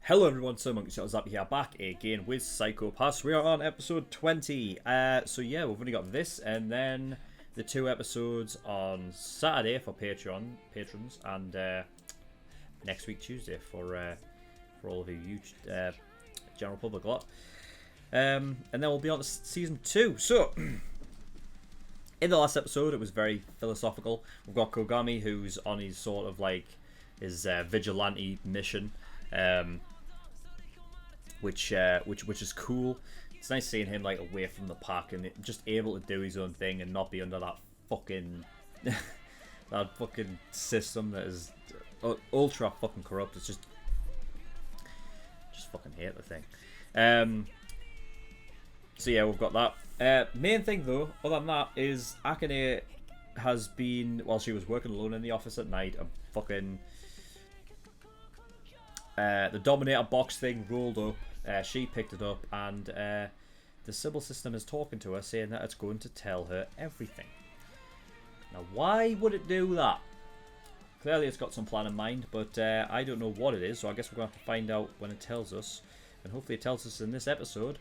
Hello everyone, SirMonkeySuit is up here, back again with Psychopaths. We are on episode 20. So yeah, we've only got this and then the 2 episodes on Saturday for patrons, and next week Tuesday for all of you huge general public lot. And then we'll be on to season 2. So in the last episode, it was very philosophical. We've got Kogami, who's on his sort of like his vigilante mission. Which is cool. It's nice seeing him like away from the pack and just able to do his own thing and not be under that fucking that fucking system that is ultra fucking corrupt. It's just fucking hate the thing. So yeah, we've got that. Main thing though, other than that, is Akane has been, while she was working alone in the office at night, a fucking the Dominator box thing rolled up. She picked it up, and the Sibyl system is talking to her, saying that it's going to tell her everything. Now, why would it do that? Clearly, it's got some plan in mind, but I don't know what it is, so I guess we're going to have to find out when it tells us, and hopefully it tells us in this episode.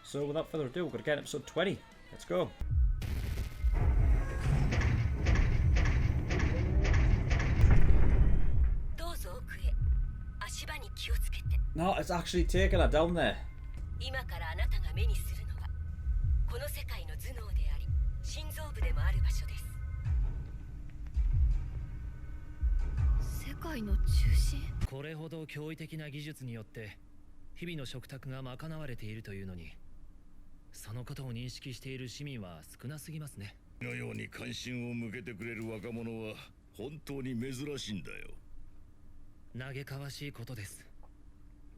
So, without further ado, we're going to get episode 20. Let's go. No, it's actually taking her down there.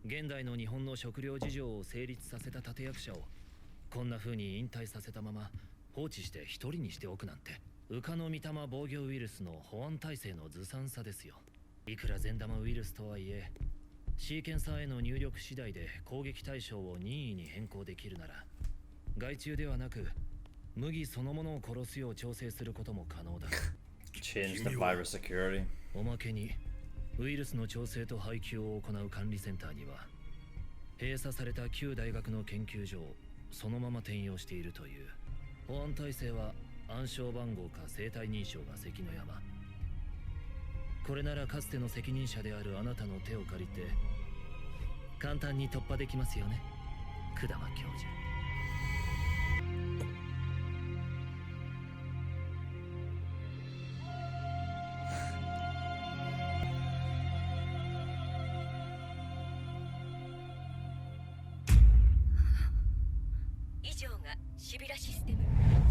現代の日本の食料事情を成立させた立役者をこんな風に引退させたまま放置して一人にしておくなんて、ウカの御霊防御ウイルスの保安体制のずさんさですよ。いくら善玉ウイルスとはいえ、シーケンサーへの入力次第で攻撃対象を任意に変更できるなら、害虫ではなく麦そのものを殺すよう調整することも可能だ。Change the virus security. おまけにウイルスの調整と配給を行う管理センターには閉鎖された旧大学の研究所をそのまま転用しているという。保安体制は暗証番号か生体認証が関の山。これならかつての責任者であるあなたの手を借りて簡単に突破できますよね、管間教授。シビラシステム、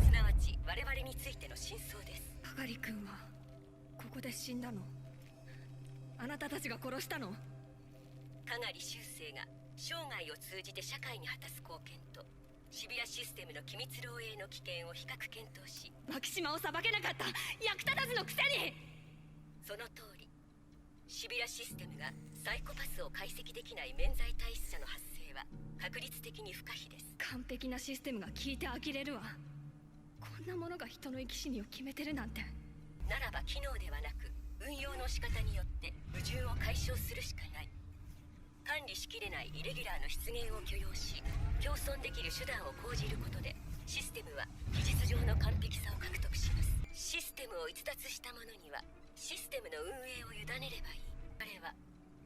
すなわち我々についての真相です。係君はここで死んだの？あなたたちが殺したの？係修正が生涯を通じて社会に果たす貢献とシビラシステムの機密漏洩の危険を比較検討し、牧島を裁けなかった役立たずのくせに。その通り、シビラシステムがサイコパスを解析できない免罪体質者の発生は確率的に不可避です。完璧なシステムが効いて呆れるわ。こんなものが人の生き死にを決めてるなんて。ならば機能ではなく運用の仕方によって矛盾を解消するしかない。管理しきれないイレギュラーの出現を許容し、共存できる手段を講じることでシステムは技術上の完璧さを獲得します。システムを逸脱した者にはシステムの運営を委ねればいい。彼は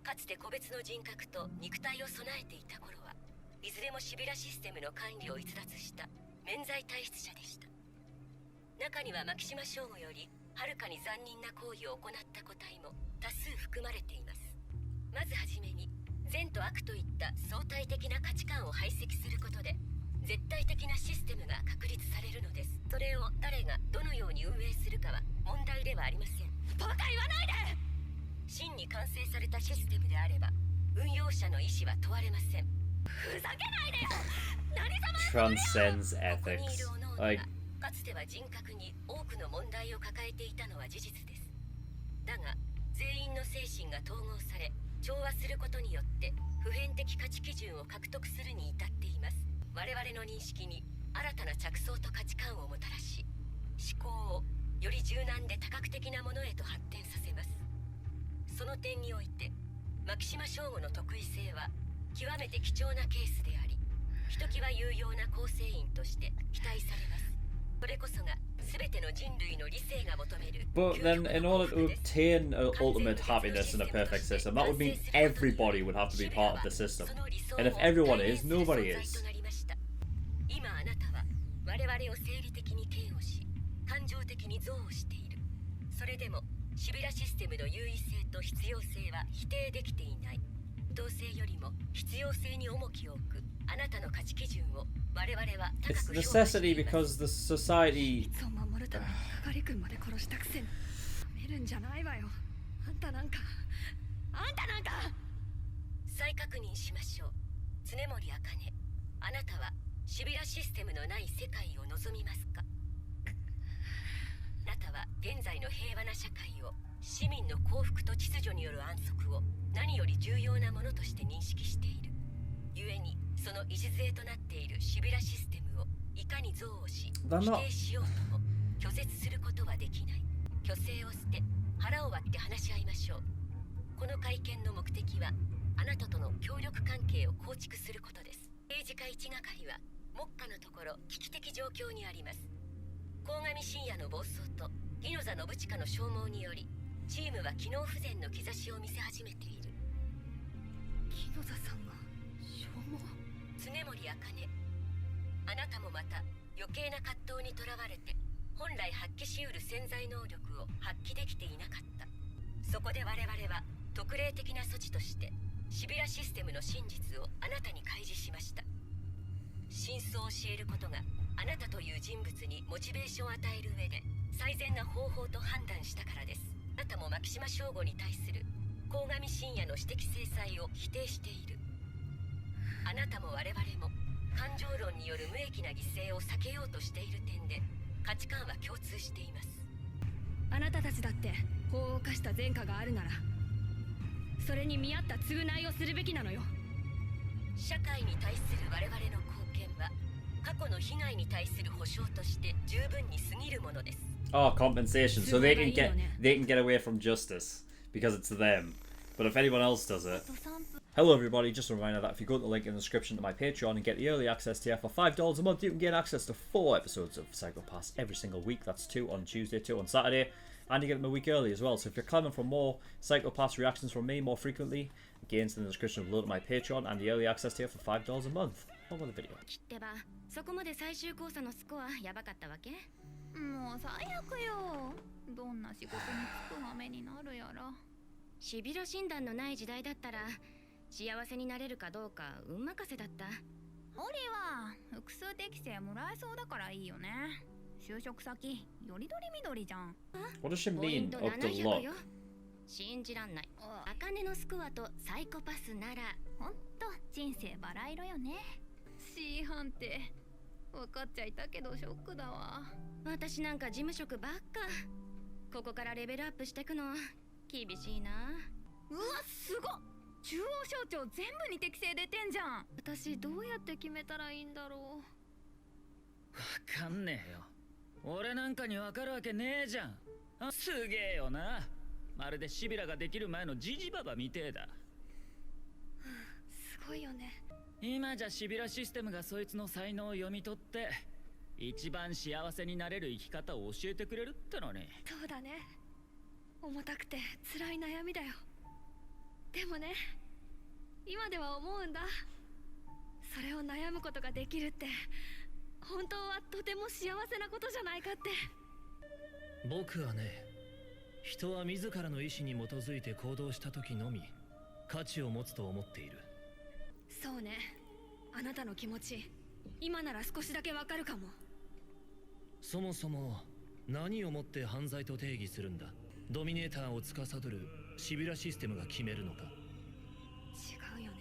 かつて個別の人格と肉体を備えていた頃はいずれもシビラシステムの管理を逸脱した免罪体質者でした。中には牧島省吾よりはるかに残忍な行為を行った個体も多数含まれています。まずはじめに善と悪といった相対的な価値観を排斥することで絶対的なシステムが確立されるのです。それを誰がどのように運営するかは問題ではありません。バカ言わないで。真に完成されたシステムであれば運用者の意思は問われません。ふざけないでよ。何様。 Transcends ethics. Like, かつては人格に多くの問題を抱えていたのは事実です。だが全員の精神が統合され調和することによって普遍的価値基準を獲得するに至っています。我々の認識に新たな着想と価値観をもたらし、思考をより柔軟で多角的なものへと発展させます。その点において牧島省吾の特異性は極めて貴重なケースであり、ひときわ有用な構成員として期待されます。これこそが全ての人類の理性が求める。 But then, in order to obtain ultimate happiness in a perfect system, that would mean everybody would have to be part of the system. And if everyone is, nobody is. 今あなたは我々を生理的に嫌悪し、感情的に憎悪している。それでもシビラシステムの優位性と必要性は否定できていない。同性よりも必要性に重きを置くあなたの価値基準を我々は高く It's 評価しています。 necessity because the society. いつを守るために係君まで殺したくせに見るんじゃないわよ。あんたなんか再確認しましょう。常森茜、あなたはシビラシステムのない世界を望みますか？あなたは現在の平和な社会を、市民の幸福と秩序による安息を何より重要なものとして認識している。故にその礎となっているシビラシステムをいかに憎悪し否定しようとも拒絶することはできない。虚勢を捨て腹を割って話し合いましょう。この会見の目的はあなたとの協力関係を構築することです。政治家一係は目下のところ危機的状況にあります。鴻上信也の暴走と宜野座信親の消耗によりチームは機能不全の兆しを見せ始めている。木野座さんが消耗。常森茜、あなたもまた余計な葛藤にとらわれて本来発揮しうる潜在能力を発揮できていなかった。そこで我々は特例的な措置としてシビラシステムの真実をあなたに開示しました。真相を教えることがあなたという人物にモチベーションを与える上で最善な方法と判断したからです。あなたも牧島省吾に対する鴻上信也の私的制裁を否定している。あなたも我々も感情論による無益な犠牲を避けようとしている点で価値観は共通しています。あなたたちだって法を犯した前科があるならそれに見合った償いをするべきなのよ。社会に対する我々の貢献は過去の被害に対する保証として十分に過ぎるものです。 Oh, compensation. So they can get away from justice because it's them. But if anyone else does it. Hello everybody, just a reminder that if you go to the link in the description to my Patreon and get the early access tier for $5 a month, you can get access to 4 episodes of Psycho Pass every single week. That's 2 on Tuesday, 2 on Saturday, and you get them a week early as well. So if you're clamoring for more Psycho Pass reactions from me more frequently, again, it's in the description below to my Patreon and the early access tier for $5 a month. On with the video. ってば、そこまで最終考査のスコアやばかったわけ？もう最悪よ。どんな仕事に就く羽目になるやら。シビラ診断のない時代だったら幸せになれるかどうか運任せだった。ホリは複数適正もらえそうだからいいよね。就職先よりどりみどりじゃん。 What does she ポイン mean ト of the 700 lock? よ。信じらんない。茜のスコアとサイコパスならほんと人生バラ色よね。C 判定分かっちゃいたけどショックだわ。私なんか事務職ばっか。ここからレベルアップしてくの厳しいな。うわすごっ。中央省庁全部に適正出てんじゃん。私どうやって決めたらいいんだろう。わかんねえよ。俺なんかにわかるわけねえじゃん。あ、すげえよな。まるでシビラができる前のジジババみてえだ。すごいよね。今じゃシビラシステムがそいつの才能を読み取って一番幸せになれる生き方を教えてくれるってのに。そうだね。重たくて辛い悩みだよ。でもね、今では思うんだ。それを悩むことができるって本当はとても幸せなことじゃないかって。僕はね、人は自らの意志に基づいて行動した時のみ価値を持つと思っている。そうね、あなたの気持ち今なら少しだけわかるかも。そもそも何をもって犯罪と定義するんだ。ドミネーターを司るシビラシステムが決めるのか。違うよね。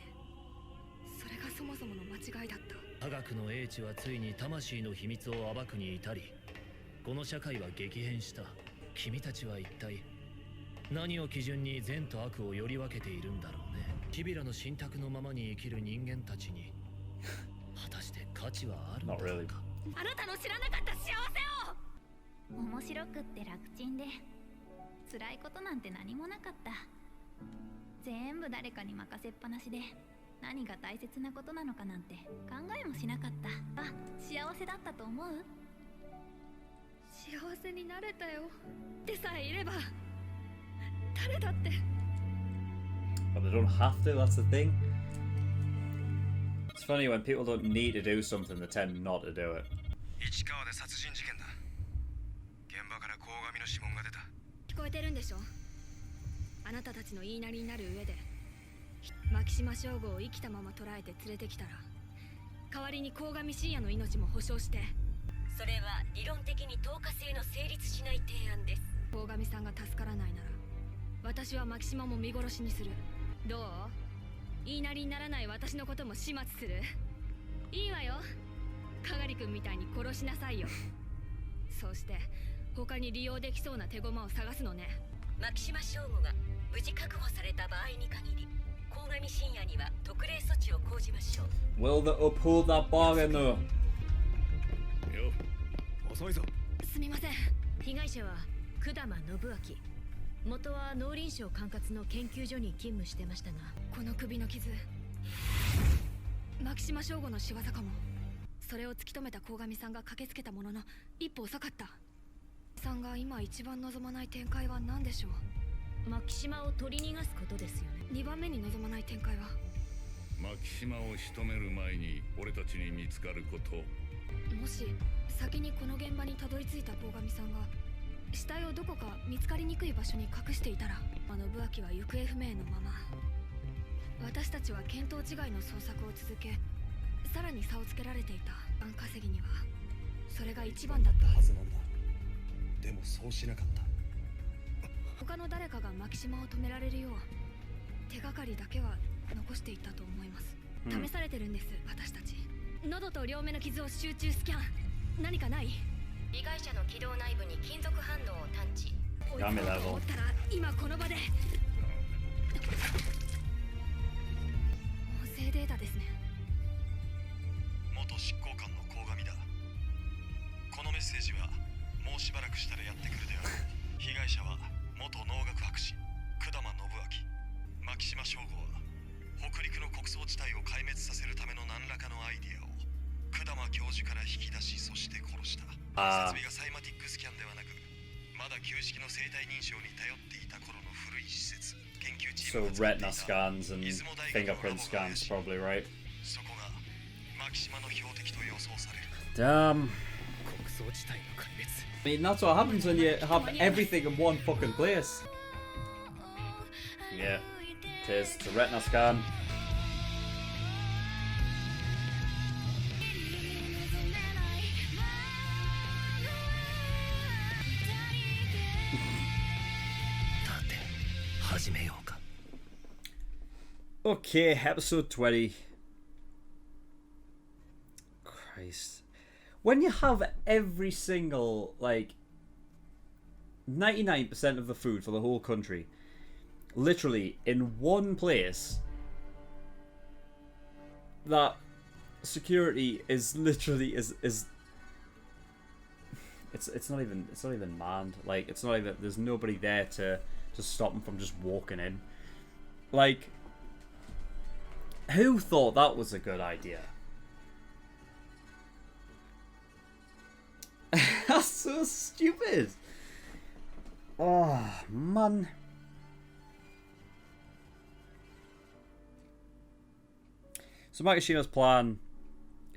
それがそもそもの間違いだった。科学の英知はついに魂の秘密を暴くに至り、この社会は激変した。君たちは一体何を基準に善と悪をより分けているんだろうね。シビラの信託のままに生きる人間たちに果たして価値はあるのだろうか。あなたの知らなかった幸せを。面白くって楽ちんで辛いことなんて何もなかった。全部誰かに任せっぱなしで何が大切なことなのかなんて考えもしなかった。あ、幸せだったと思う？幸せになれたよってさえいれば誰だって。 But they don't have to, that's the thing. It's funny when people don't need to do something, they tend not to do it. 市川で殺人事件だ。現場から鴻上の指紋が出た。聞こえてるんでしょ？あなたたちの言いなりになる上で牧島省吾を生きたまま捕らえて連れてきたら代わりに鴻上信也の命も保証して。それは理論的に10日制の成立しない提案です。鴻上さんが助からないなら私は牧島も見殺しにする。どう？言いなりにならない私のことも始末する？いいわよ、かがりくんみたいに殺しなさいよ。そうして他に利用できそうな手駒を探すのね。牧島省吾が無事確保された場合に限り鴻上信也には特例措置を講じましょう。 Will they uphold that bargain though? よ、遅いぞ。すみません。被害者は久玉信明。元は農林省管轄の研究所に勤務してましたが、この首の傷牧島省吾の仕業かも。それを突き止めた鴻上さんが駆けつけたものの一歩遅かった。さんが今一番望まない展開は何でしょう？牧島を取り逃がすことですよね。2番目に望まない展開は牧島を仕留める前に俺たちに見つかること。もし先にこの現場にたどり着いた鴻上さんが死体をどこか見つかりにくい場所に隠していたら、信明は行方不明のまま。私たちは見当違いの捜索を続け、さらに差をつけられていた。案稼ぎにはそれが一番だったはずなんだ。でもそうしなかった。他の誰かが牧島を止められるよう手がかりだけは残していたと思います。試されてるんです、私たち。喉と両目の傷を集中スキャン。何かない？被害者の気道内部に金属反応を探知。ダメだろ。思ったら今この場で音声データですね。元執行官の鴻上だ。このメッセージはもうしばらくしたらやってくるであろう。被害者は元農学博士久玉信明。牧島省吾は北陸の穀倉地帯を壊滅させるための何らかのアイディアを久玉教授から引き出し、そして殺した。設備がサイマティックスキャンではなく、まだ旧式の生体認証に頼っていた頃の古い施設。研究チーム So が使ってい retina た scans and fingerprint scans probably, right? そこが牧島の標的と予想される。 Damn. 穀倉地帯の壊滅。 I mean, that's what happens when you have everything in one fucking place. Yeah, it is. It's a retina scan. Okay, episode 20. Christ. When you have every single, like, 99% of the food for the whole country literally in one place, that security is literally it's not even manned. Like, it's not even, there's nobody there to stop them from just walking in. Like, who thought that was a good idea? That's so stupid. Oh, man. So Makishino's plan: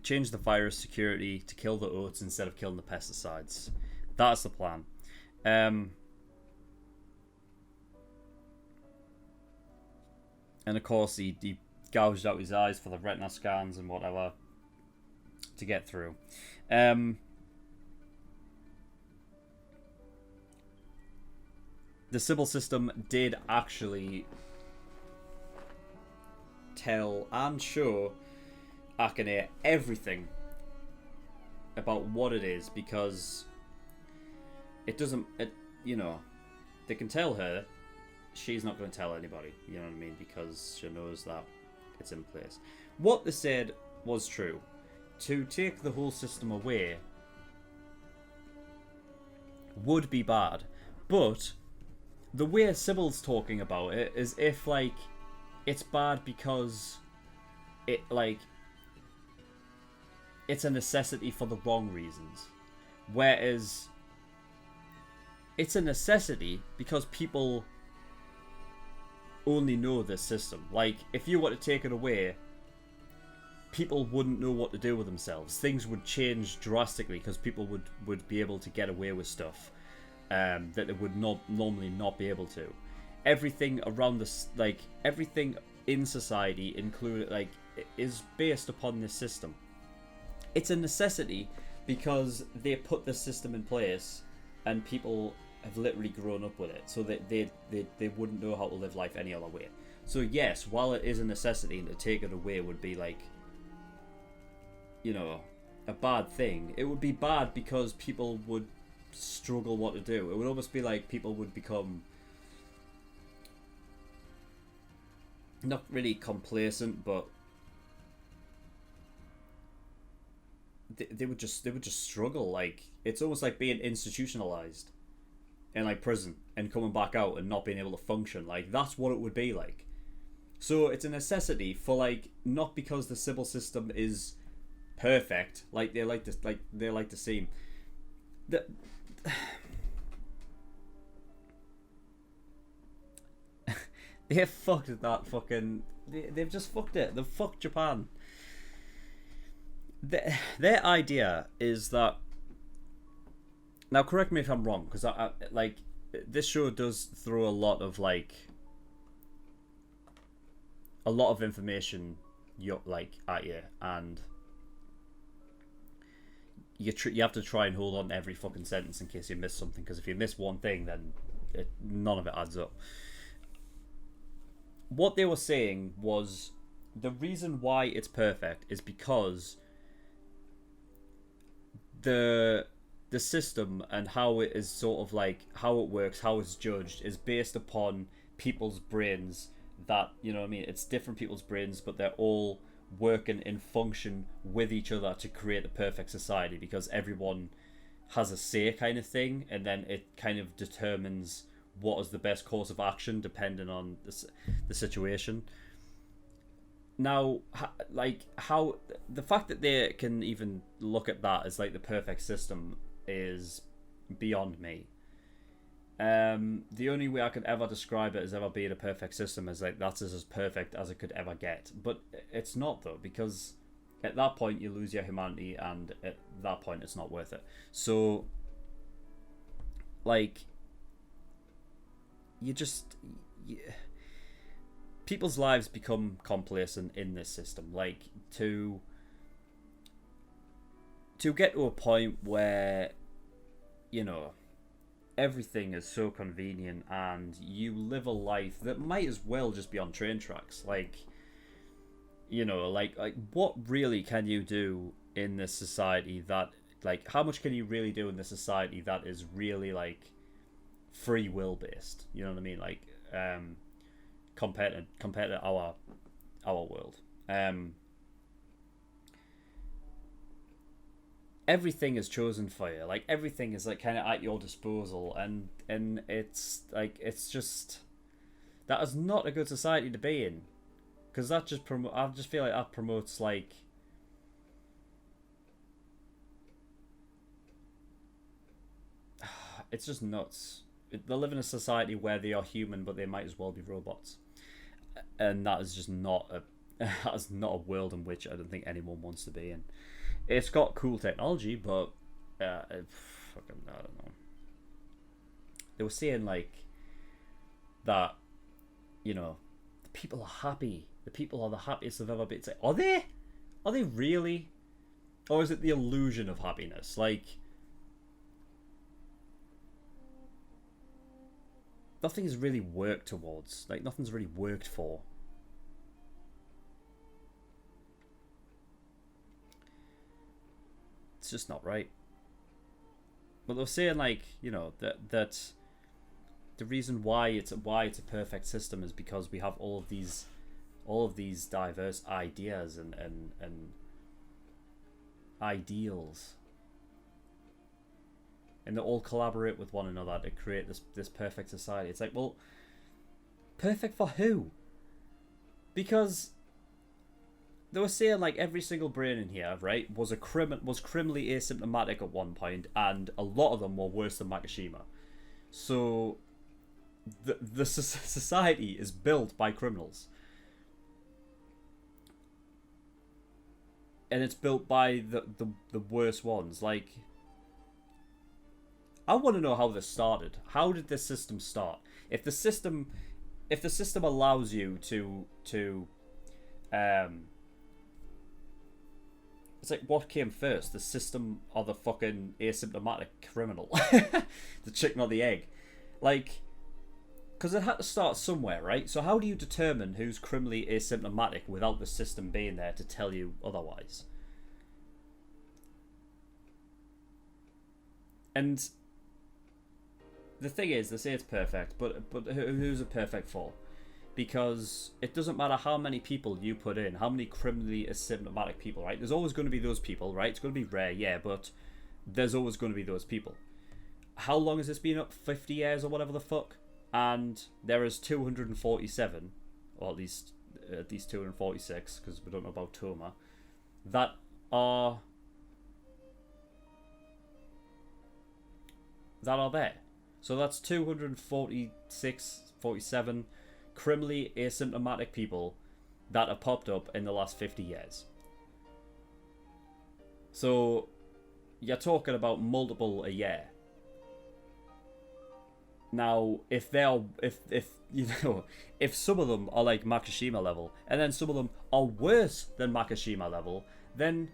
change the virus security to kill the oats instead of killing the pesticides. That's the plan. And of course he gouged out his eyes for the retina scans and whatever to get through. The Sibyl system did actually tell and show Akane everything about what it is, because it doesn't, you know, they can tell her, she's not going to tell anybody, you know what I mean, because she knows that it's in place. What they said was true. To take the whole system away would be bad, but the way Sibyl's talking about it is if, like, it's bad because it's a necessity for the wrong reasons. Whereas it's a necessity because people only know this system. Like, if you were to take it away, people wouldn't know what to do with themselves. Things would change drastically because people would be able to get away with stuff that they would normally not be able to. Everything around this, like, everything in society, included, like, is based upon this system. It's a necessity because they put the system in place and people have literally grown up with it, so that they wouldn't know how to live life any other way. So yes, while it is a necessity, and to take it away would be like, you know, a bad thing. It would be bad because people would struggle what to do. It would almost be like people would become not really complacent, but they would just struggle. Like, it's almost like being institutionalized in like prison and coming back out and not being able to function. Like, that's what it would be like. So it's a necessity for, like, not because the Sibyl system is perfect, like they like to seem. They fucked that fucking. They've just fucked it. They've fucked Japan. Their idea is that. Now, correct me if I'm wrong, because I like, this show does throw a lot of information at you, and you have to try and hold on to every fucking sentence in case you miss something, because if you miss one thing, then none of it adds up. What they were saying was the reason why it's perfect is because the system and how it is sort of like, how it works, how it's judged, is based upon people's brains. That, you know what I mean, it's different people's brains, but they're all working in function with each other to create the perfect society, because everyone has a say kind of thing, and then it kind of determines what is the best course of action depending on the situation. Now, like, how the fact that they can even look at that as like the perfect system is beyond me. The only way I could ever describe it as ever being a perfect system is like, that's as perfect as it could ever get. But it's not, though, because at that point you lose your humanity, and at that point it's not worth it. So, like, people's lives become complacent in this system. Like, to get to a point where, you know, everything is so convenient and you live a life that might as well just be on train tracks. Like, you know, like what really can you do in this society that, like, how much can you really do in this society that is really like free will based? You know what I mean? Like, compared to our world. Everything is chosen for you. Like, everything is like kind of at your disposal, and it's like, it's just, that is not a good society to be in, because that just I just feel like that promotes, like, it's just nuts. They live in a society where they are human, but they might as well be robots, and that is just not that is not a world in which I don't think anyone wants to be in. It's got cool technology, but I don't know. They were saying like that, you know, the people are happy. The people are the happiest they've ever been. It's like, are they? Are they really? Or is it the illusion of happiness? Like, nothing's really worked towards. Like, nothing's really worked for. It's just not right. But they're saying, like, you know, that the reason why it's a perfect system is because we have all of these diverse ideas and ideals, and they all collaborate with one another to create this perfect society. It's like, well, perfect for who? Because they were saying like every single brain in here, right, was criminally asymptomatic at one point, and a lot of them were worse than Makishima. So the society is built by criminals, and it's built by the worst ones. Like, I want to know how this started. How did this system start? If the system allows you to it's like, what came first, the system or the fucking asymptomatic criminal? The chicken or the egg? Like, because it had to start somewhere, right? So how do you determine who's criminally asymptomatic without the system being there to tell you otherwise? And the thing is, they say it's perfect, but who's it perfect for? Because it doesn't matter how many people you put in, how many criminally asymptomatic people, right? There's always going to be those people, right? It's going to be rare, yeah, but there's always going to be those people. How long has this been up? 50 years or whatever the fuck? And there is 247, or at least 246, because we don't know about Toma, that are there. So that's 246, 47 criminally asymptomatic people that have popped up in the last 50 years. So you're talking about multiple a year. Now, if you know, if some of them are like Makishima level, and then some of them are worse than Makishima level, then,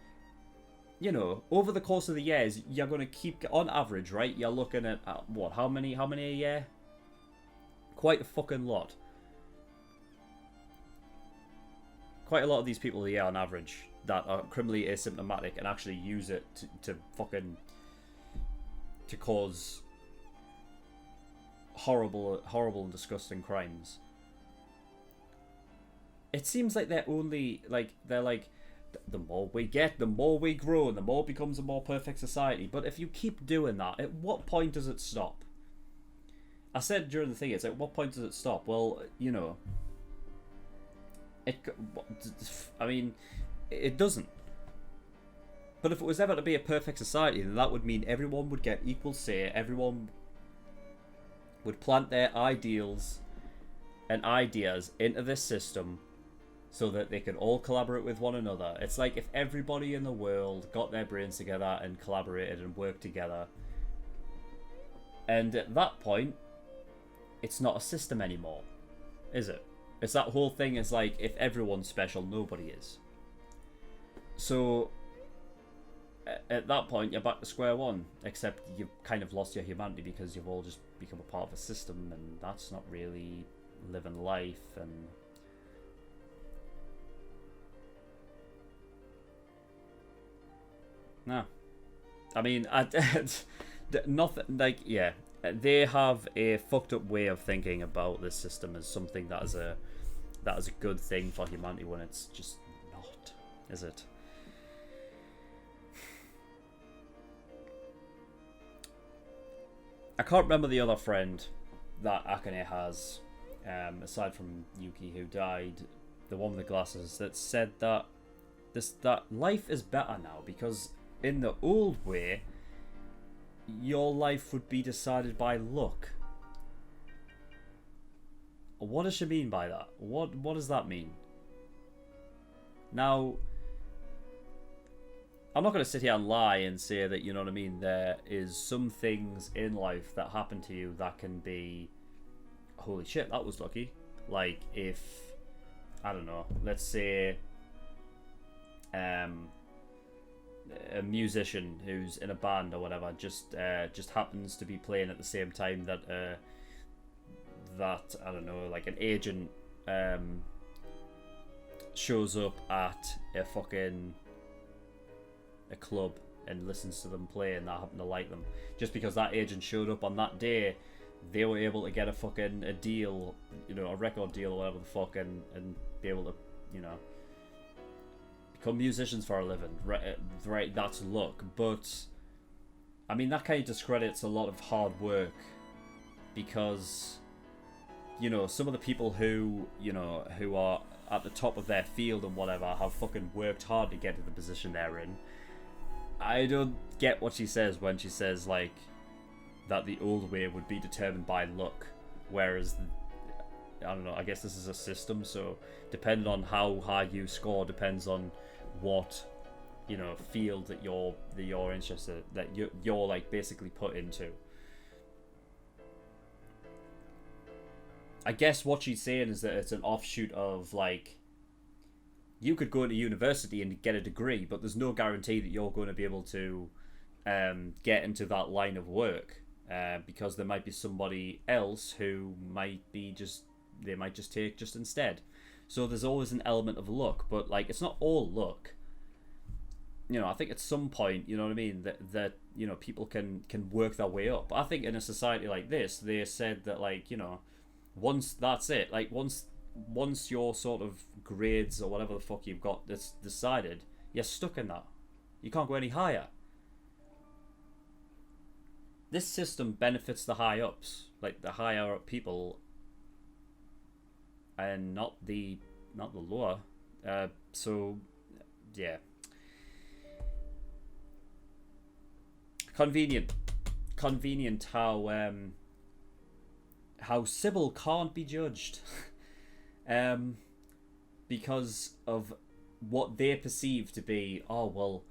you know, over the course of the years, you're going to keep, on average, right? You're looking at what? How many a year? Quite a fucking lot. Quite a lot of these people a year on average that are criminally asymptomatic and actually use it to cause horrible and disgusting crimes. It seems like they're like the more we get, the more we grow, and the more it becomes a more perfect society. But if you keep doing that, at what point does it stop? I said during the thing, it's like, what point does it stop? Well, you know, I mean, it doesn't. But if it was ever to be a perfect society, then that would mean everyone would get equal say, everyone would plant their ideals and ideas into this system so that they can all collaborate with one another. It's like if everybody in the world got their brains together and collaborated and worked together. And at that point, it's not a system anymore, is it? It's that whole thing is like, if everyone's special, nobody is. So at that point, you're back to square one, except you've kind of lost your humanity because you've all just become a part of a system, and that's not really living life. And no, I mean, nothing like, yeah, they have a fucked up way of thinking about this system as something that is a good thing for humanity when it's just not, is it? I can't remember the other friend that Akane has, aside from Yuki, who died, the one with the glasses, that said that that life is better now, because in the old way, your life would be decided by luck. What does she mean by that? What does that mean? Now, I'm not going to sit here and lie and say that, you know what I mean, there is some things in life that happen to you that can be, holy shit, that was lucky. Like, if, I don't know, let's say a musician who's in a band or whatever just happens to be playing at the same time that I don't know, like an agent shows up at a club and listens to them play, and that happened to like them. Just because that agent showed up on that day, they were able to get a deal, you know, a record deal or whatever the fuck, and be able to, you know, become musicians for a living. Right, that's luck. But I mean, that kind of discredits a lot of hard work, because, you know, some of the people who, you know, who are at the top of their field and whatever have fucking worked hard to get to the position they're in. I don't get what she says when she says, like, that the old way would be determined by luck, whereas, I don't know, I guess this is a system, so depending on how high you score depends on what, you know, field that you're interested, that you're like basically put into. I guess what she's saying is that it's an offshoot of, like, you could go into university and get a degree, but there's no guarantee that you're going to be able to get into that line of work, because there might be somebody else who might just take just instead. So there's always an element of luck, but, like, it's not all luck. You know, I think at some point, you know what I mean, that you know, people can work their way up. I think in a society like this, they said that, like, you know, once that's it, like, once your sort of grades or whatever the fuck you've got that's decided, you're stuck in that. You can't go any higher. This system benefits the high ups, like the higher up people, and not the lower. So yeah, convenient how Sibyl can't be judged because of what they perceive to be, oh well,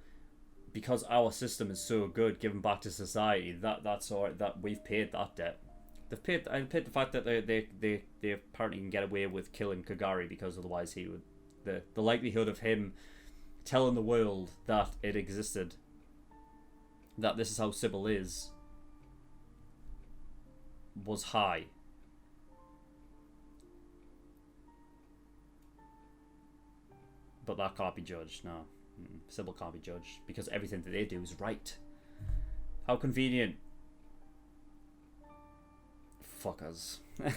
because our system is so good, given back to society, that's alright, that we've paid that debt. They've paid the fact that they apparently can get away with killing Kogami, because otherwise he would, the likelihood of him telling the world that it existed, that this is how Sibyl is, was high. But that can't be judged, no. Sibyl can't be judged, because everything that they do is right. How convenient. Fuckers. I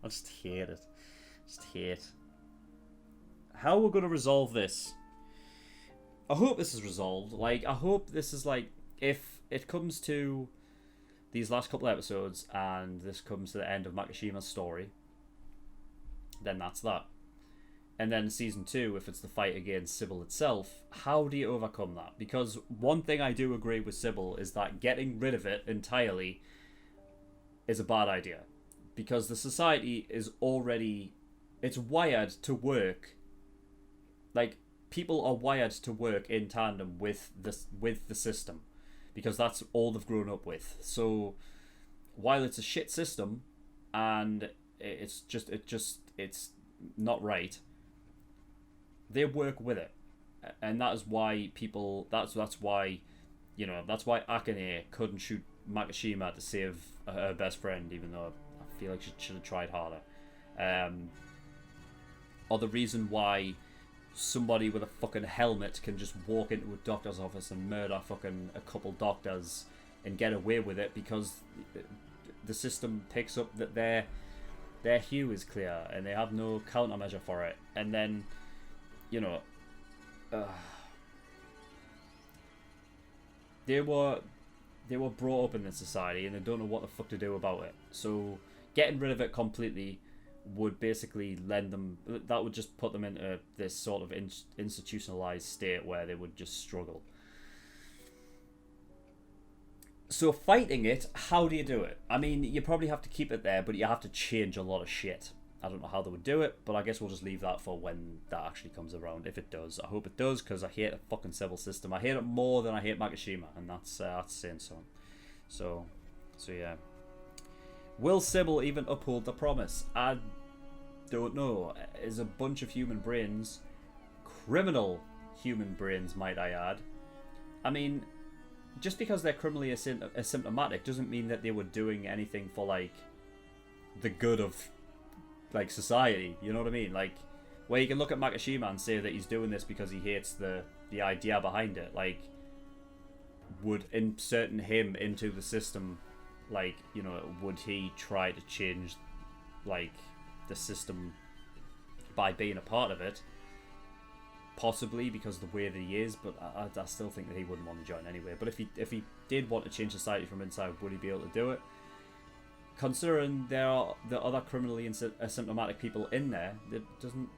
just hate it. Just hate. How we're going to resolve this? I hope this is resolved. Like, I hope this is, like, if it comes to these last couple of episodes and this comes to the end of Makishima's story, then that's that. And then season 2, if it's the fight against Sibyl itself, how do you overcome that? Because one thing I do agree with Sibyl is that getting rid of it entirely is a bad idea. Because the society is already, it's wired to work, like, people are wired to work in tandem with the system, because that's all they've grown up with. So while it's a shit system and it's not right, they work with it, and that is why people. That's why, you know, that's why Akane couldn't shoot Makishima to save her best friend, even though I feel like she should have tried harder. Or the reason why somebody with a fucking helmet can just walk into a doctor's office and murder fucking a couple doctors and get away with it, because the system picks up that their hue is clear and they have no countermeasure for it, and then, you know, they were brought up in this society and they don't know what the fuck to do about it. So getting rid of it completely would basically that would just put them into this sort of institutionalized state where they would just struggle. So fighting it, how do you do it? I mean, you probably have to keep it there, but you have to change a lot of shit. I don't know how they would do it, but I guess we'll just leave that for when that actually comes around. If it does, I hope it does, because I hate the fucking civil system. I hate it more than I hate Makishima, and that's saying something. So yeah. Will Sibyl even uphold the promise? I don't know. Is a bunch of human brains, criminal human brains, might I add. I mean, just because they're criminally asymptomatic doesn't mean that they were doing anything for, like, the good of, like, society, you know what I mean? Like, where you can look at Makishima and say that he's doing this because he hates the idea behind it. Like, would inserting him into the system, like, you know, would he try to change, like, the system by being a part of it? Possibly, because of the way that he is, but I still think that he wouldn't want to join anyway. But if he did want to change society from inside, would he be able to do it? Considering there are the other criminally asymptomatic people in there, it doesn't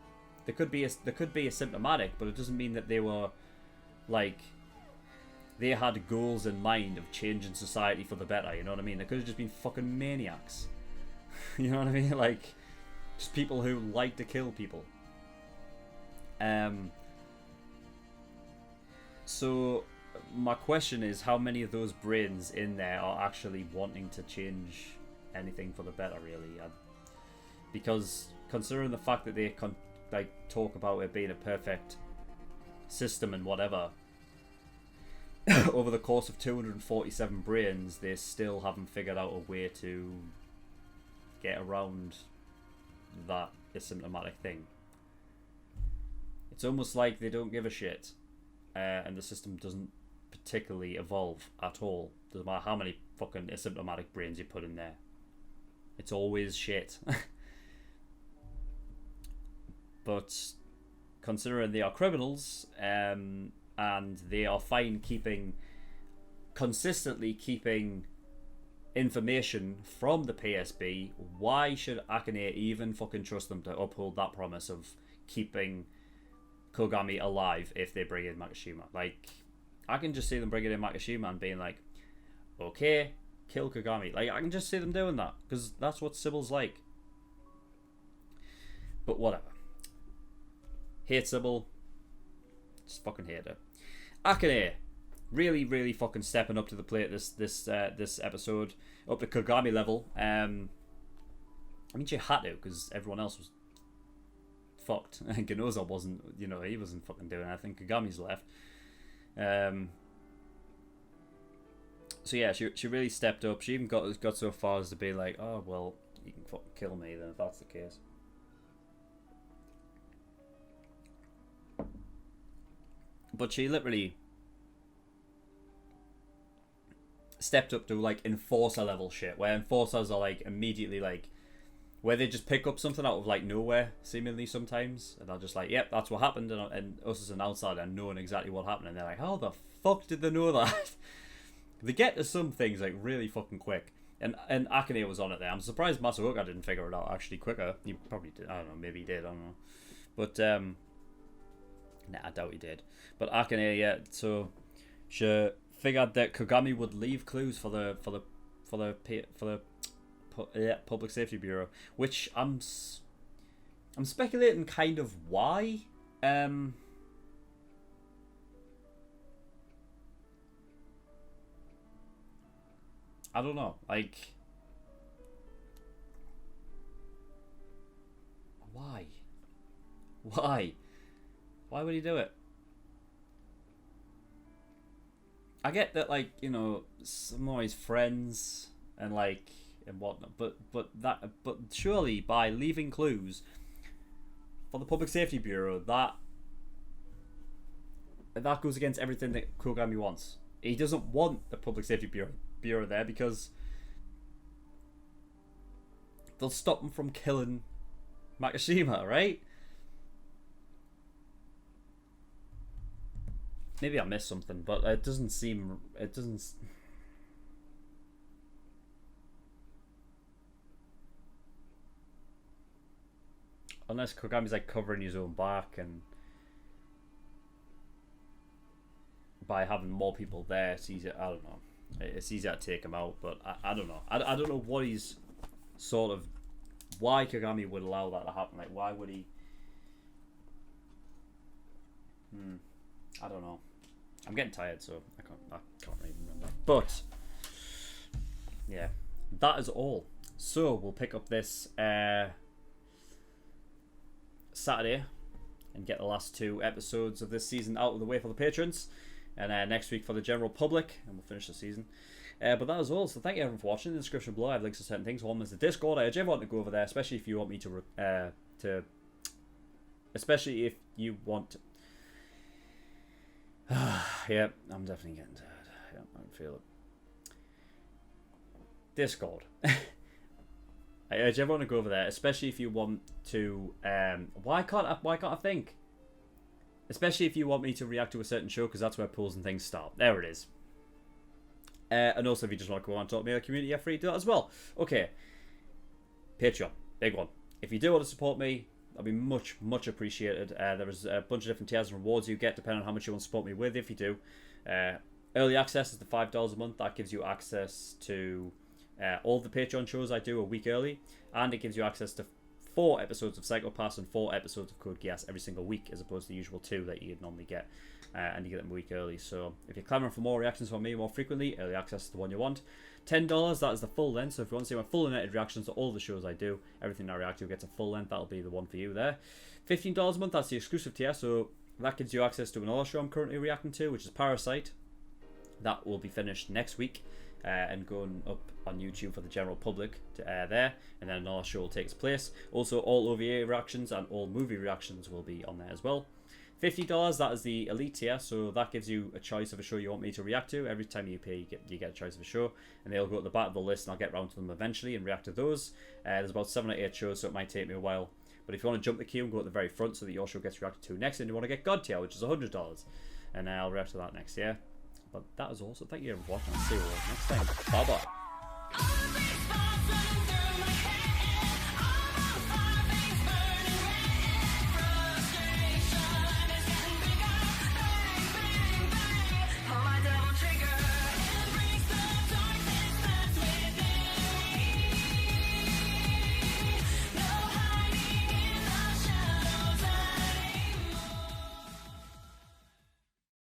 They could be asymptomatic, but it doesn't mean that they were like they had goals in mind of changing society for the better. You know what I mean? They could have just been fucking maniacs. You know what I mean? Like just people who like to kill people. So my question is, how many of those brains in there are actually wanting to change anything for the better, really? Because considering the fact that they talk about it being a perfect system and whatever, over the course of 247 brains, they still haven't figured out a way to get around that asymptomatic thing. It's almost like they don't give a shit, and the system doesn't particularly evolve at all. Doesn't matter how many fucking asymptomatic brains you put in there. It's always shit. But considering they are criminals, and they are fine consistently keeping information from the PSB, why should Akane even fucking trust them to uphold that promise of keeping Kogami alive if they bring in Makishima? Like, I can just see them bringing in Makishima and being like, okay, kill Kogami. Like, I can just see them doing that, because that's what Sibyl's like. But whatever. Hate Sibyl. Just fucking hate her. Akane, really, really fucking stepping up to the plate this episode, up to Kogami level. I mean, she had to, because everyone else was fucked. And Genoza wasn't, you know, he wasn't fucking doing anything. Kagami's left. So yeah, she really stepped up. She even got so far as to be like, oh well, you can fucking kill me then if that's the case. But she literally stepped up to like enforcer level shit, where enforcers are like immediately like, where they just pick up something out of like nowhere, seemingly sometimes, and they're just like, yep, that's what happened, and us as an outsider knowing exactly what happened, and they're like, how the fuck did they know that? They get to some things like really fucking quick, and Akane was on it there. I'm surprised Matsuoka didn't figure it out actually quicker. He probably did. I don't know, maybe he did. I don't know, but nah, I doubt he did. But Akane, yeah, so she figured that Kogami would leave clues for the Public Safety Bureau, which I'm speculating kind of why. I don't know, like, why would he do it? I get that, like, you know, some of his friends and like and whatnot, but surely by leaving clues for the Public Safety Bureau, that goes against everything that Kogami wants. He doesn't want the Public Safety Bureau there because they'll stop him from killing Makishima, right? Maybe I missed something, but it doesn't seem... It doesn't... Unless Kogami's like covering his own back, and by having more people there, it's easier. I don't know. It's easier to take him out, but I don't know. I don't know what he's sort of... Why Kogami would allow that to happen. Like, why would he... I don't know. I'm getting tired, so I can't really remember. But yeah, that is all. So we'll pick up this Saturday and get the last 2 episodes of this season out of the way for the patrons, and next week for the general public, and we'll finish the season. But that is all. So thank you everyone for watching. In the description below I have links to certain things. One is the Discord. I urge everyone to go over there, especially if you want me especially if you want yeah, I'm definitely getting tired. Yeah, I can feel it. Discord. I urge everyone to go over there, especially if you want to. Why can't I think? Especially if you want me to react to a certain show, because that's where polls and things start. There it is. And also, if you just want to go on and talk to me in the community, you're free to do that as well. Okay. Patreon, big one. If you do want to support me, that'd be much appreciated. There is a bunch of different tiers and rewards you get depending on how much you want to support me with. If you do, early access is the $5 a month. That gives you access to all the Patreon shows I do a week early, and it gives you access to 4 episodes of Psycho Pass and 4 episodes of Code Geass every single week, as opposed to the usual 2 that you'd normally get, and you get them a week early. So if you're clamoring for more reactions from me more frequently, early access is the one you want. $10, that is the full length. So if you want to see my full unedited reactions to all the shows I do, everything I react to gets a full length. That'll be the one for you there. $15 a month, that's the exclusive tier. So that gives you access to another show I'm currently reacting to, which is Parasite. That will be finished next week and going up on YouTube for the general public to air there. And then another show will take its place. Also, all OVA reactions and all movie reactions will be on there as well. $50, that is the elite tier, so that gives you a choice of a show you want me to react to. Every time you pay, you get a choice of a show, and they'll go at the back of the list, and I'll get round to them eventually and react to those. There's about 7 or 8 shows, so it might take me a while. But if you want to jump the queue and go at the very front so that your show gets reacted to next, and you want to get God tier, which is $100, and I'll react to that next year. But that is all, so thank you for watching. I'll see you all next time. Bye bye.